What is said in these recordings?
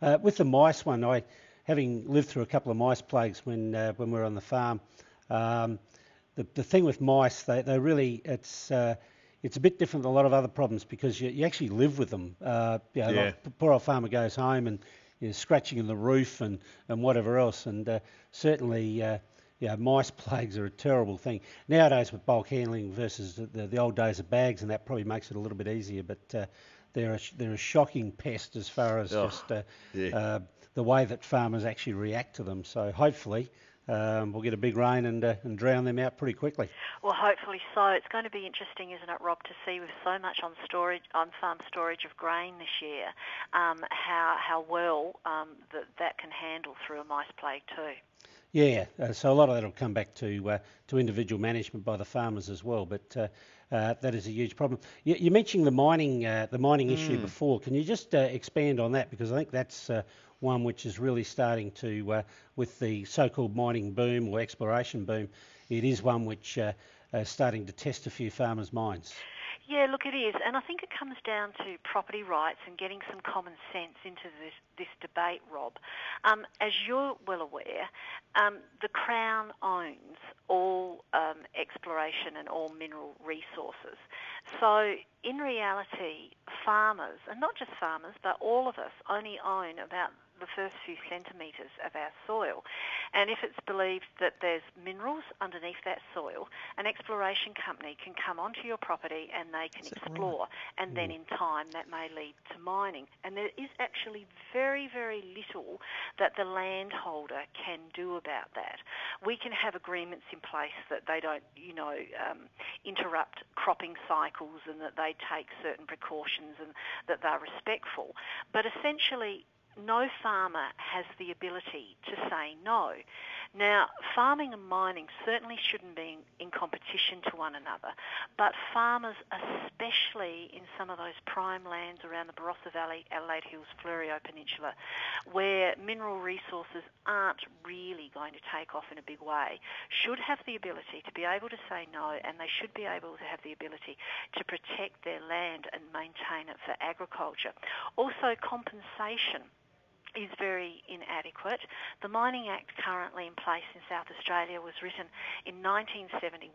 With the mice one, having lived through a couple of mice plagues when we were on the farm, the thing with mice, they really, it's a bit different than a lot of other problems because you actually live with them. Like poor old farmer goes home and scratching in the roof and whatever else, and certainly mice plagues are a terrible thing. Nowadays with bulk handling versus the old days of bags, and that probably makes it a little bit easier, but they're a shocking pest as far as the way that farmers actually react to them. So hopefully we'll get a big rain and drown them out pretty quickly. Well, hopefully so. It's going to be interesting, isn't it, Rob, to see with so much on farm storage of grain this year, how well that can handle through a mice plague too. Yeah, so a lot of that will come back to individual management by the farmers as well, but that is a huge problem. You mentioned the mining issue before. Can you just expand on that, because I think that's one which is really starting to, with the so-called mining boom or exploration boom, it is one which is starting to test a few farmers' minds. Yeah, look, it is, and I think it comes down to property rights and getting some common sense into this debate, Rob. As you're well aware, the Crown owns all exploration and all mineral resources. So in reality, farmers, and not just farmers, but all of us, only own about the first few centimetres of our soil. And if it's believed that there's minerals underneath that soil, an exploration company can come onto your property and they can explore, and then in time that may lead to mining. And there is actually very, very little that the landholder can do about that. We can have agreements in place that they don't, interrupt cropping cycles and that they take certain precautions and that they're respectful. But essentially, no farmer has the ability to say no. Now, farming and mining certainly shouldn't be in competition to one another, but farmers, especially in some of those prime lands around the Barossa Valley, Adelaide Hills, Fleurieu Peninsula, where mineral resources aren't really going to take off in a big way, should have the ability to be able to say no, and they should be able to have the ability to protect their land and maintain it for agriculture. Also, compensation is very inadequate. The Mining Act currently in place in South Australia was written in 1971.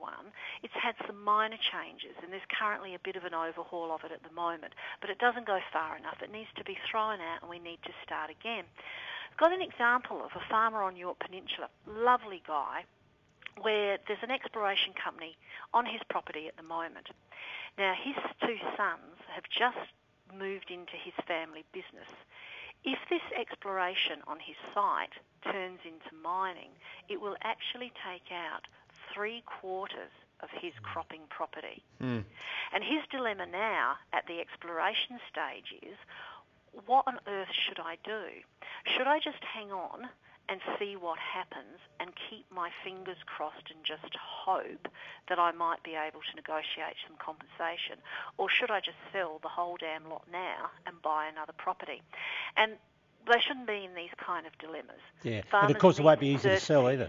It's had some minor changes, and there's currently a bit of an overhaul of it at the moment, but it doesn't go far enough. It needs to be thrown out and we need to start again. I've got an example of a farmer on York Peninsula, lovely guy, where there's an exploration company on his property at the moment. Now, his two sons have just moved into his family business. If this exploration on his site turns into mining, it will actually take out 3/4 of his cropping property. And his dilemma now at the exploration stage is, what on earth should I do? Should I just hang on and see what happens and keep my fingers crossed and just hope that I might be able to negotiate some compensation? Or should I just sell the whole damn lot now and buy another property? And they shouldn't be in these kind of dilemmas. Yeah, and of course it won't be easy to sell either.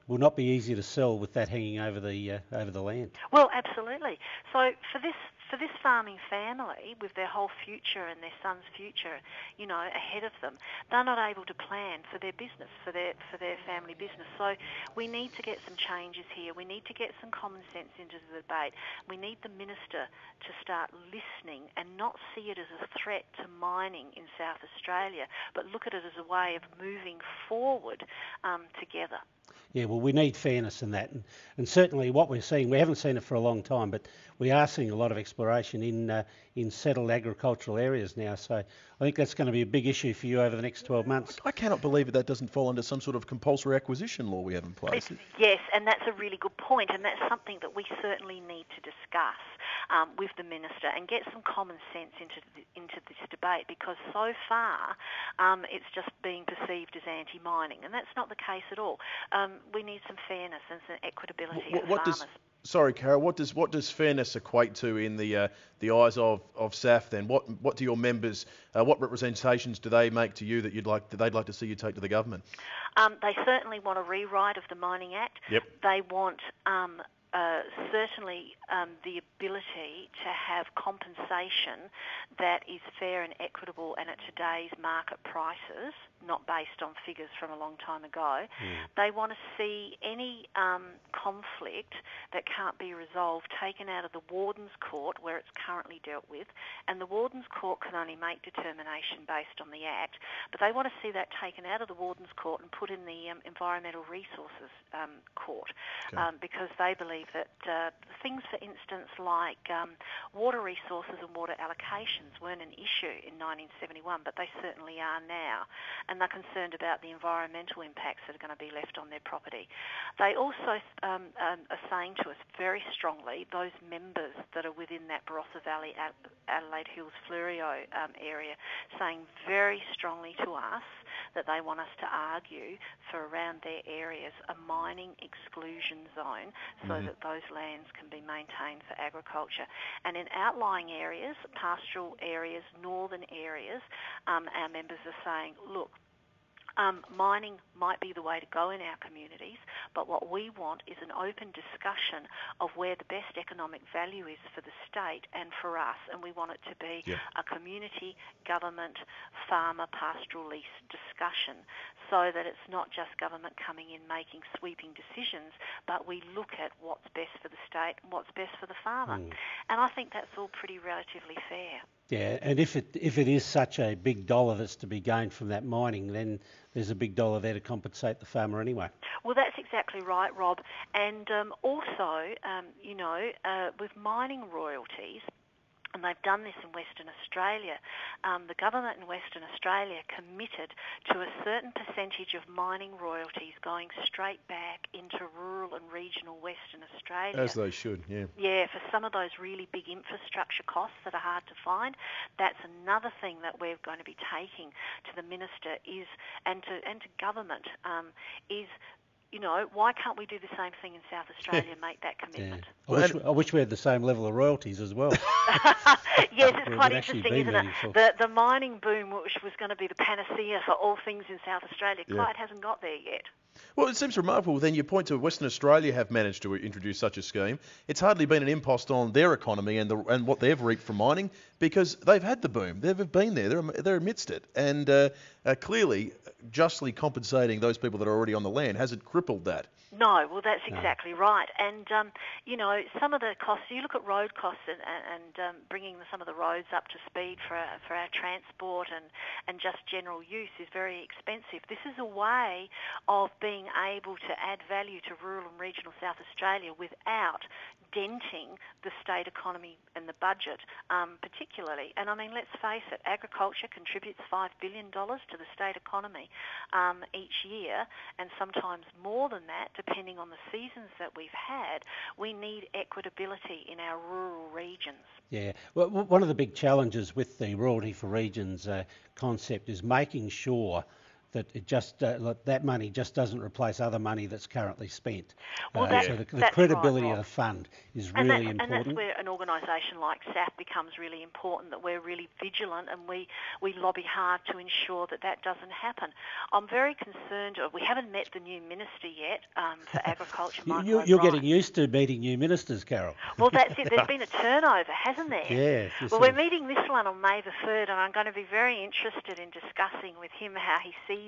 Will not be easy to sell with that hanging over the land. Well, absolutely. So for this farming family, with their whole future and their son's future, ahead of them, they're not able to plan for their business, for their family business. So we need to get some changes here. We need to get some common sense into the debate. We need the minister to start listening and not see it as a threat to mining in South Australia, but look at it as a way of moving forward together. Yeah, well, we need fairness in that, and certainly what we're seeing, we haven't seen it for a long time, but we are seeing a lot of exploration in settled agricultural areas now. So I think that's going to be a big issue for you over the next 12 months. I cannot believe that doesn't fall under some sort of compulsory acquisition law we have in place. Yes, and that's a really good point, and that's something that we certainly need to discuss with the minister and get some common sense into this debate, because so far it's just being perceived as anti-mining, and that's not the case at all. We need some fairness and some equitability for farmers. Sorry, Carol. What does fairness equate to in the eyes of SAF then? What do your members? What representations do they make to you that they'd like to see you take to the government? They certainly want a rewrite of the Mining Act. Yep. They want certainly the ability to have compensation that is fair and equitable and at today's market prices, not based on figures from a long time ago. They want to see any conflict that can't be resolved taken out of the Warden's Court, where it's currently dealt with, and the Warden's Court can only make determination based on the Act, but they want to see that taken out of the Warden's Court and put in the Environmental Resources Court, because they believe that things, for instance, like water resources and water allocations weren't an issue in 1971, but they certainly are now, and they're concerned about the environmental impacts that are going to be left on their property. They also are saying to us very strongly, those members that are within that Barossa Valley, Adelaide Hills, Fleurieu area, saying very strongly to us that they want us to argue for around their areas a mining exclusion zone so that those lands can be maintained for agriculture. And in outlying areas, pastoral areas, northern areas, our members are saying, look, mining might be the way to go in our communities, but what we want is an open discussion of where the best economic value is for the state and for us, and we want it to be a community, government, farmer, pastoral lease discussion, so that it's not just government coming in making sweeping decisions, but we look at what's best for the state and what's best for the farmer. And I think that's all pretty relatively fair. Yeah, and if it is such a big dollar that's to be gained from that mining, then there's a big dollar there to compensate the farmer anyway. Well, that's exactly right, Rob. And also, with mining royalties, and they've done this in Western Australia, the government in Western Australia committed to a certain percentage of mining royalties going straight back into rural and regional Western Australia. As they should, yeah. Yeah, for some of those really big infrastructure costs that are hard to find. That's another thing that we're going to be taking to the Minister and to government is, why can't we do the same thing in South Australia and make that commitment? I wish we had the same level of royalties as well. Yes, it's quite interesting, isn't it? The mining boom, which was going to be the panacea for all things in South Australia, quite hasn't got there yet. Well, it seems remarkable then you point to Western Australia have managed to introduce such a scheme. It's hardly been an impost on their economy and what they've reaped from mining, because they've had the boom. They've been there. They're amidst it. And clearly, justly compensating those people that are already on the land hasn't crippled that. No, well, that's exactly right. And, some of the costs, you look at road costs and bringing some of the roads up to speed for our transport and just general use is very expensive. This is a way of being able to add value to rural and regional South Australia without denting the state economy and the budget, particularly. And, I mean, let's face it, agriculture contributes $5 billion to the state economy each year, and sometimes more than that, depending on the seasons that we've had. We need equitability in our rural regions. Yeah, well, one of the big challenges with the royalty for regions concept is making sure that it just that money just doesn't replace other money that's currently spent. Well, so the credibility of the fund is really important. And that's where an organisation like SAF becomes really important, that we're really vigilant and we lobby hard to ensure that doesn't happen. I'm very concerned. We haven't met the new minister yet for agriculture. You're getting used to meeting new ministers, Carol. Well, that's it. There's been a turnover, hasn't there? Yes. Well, we're meeting this one on May the 3rd, and I'm going to be very interested in discussing with him how he sees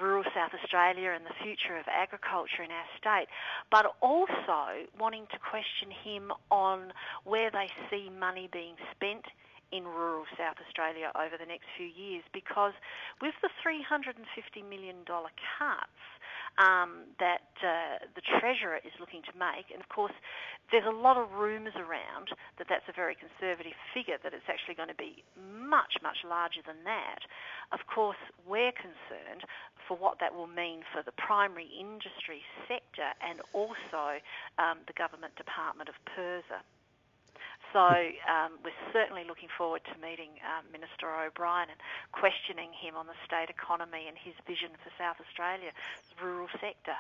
rural South Australia and the future of agriculture in our state, but also wanting to question him on where they see money being spent in rural South Australia over the next few years, because with the $350 million cuts that the Treasurer is looking to make, and of course there's a lot of rumours around that that's a very conservative figure, that it's actually going to be much, much larger than that. Of course, we're concerned for what that will mean for the primary industry sector and also the Government Department of PIRSA. So we're certainly looking forward to meeting Minister O'Brien and questioning him on the state economy and his vision for South Australia's rural sector.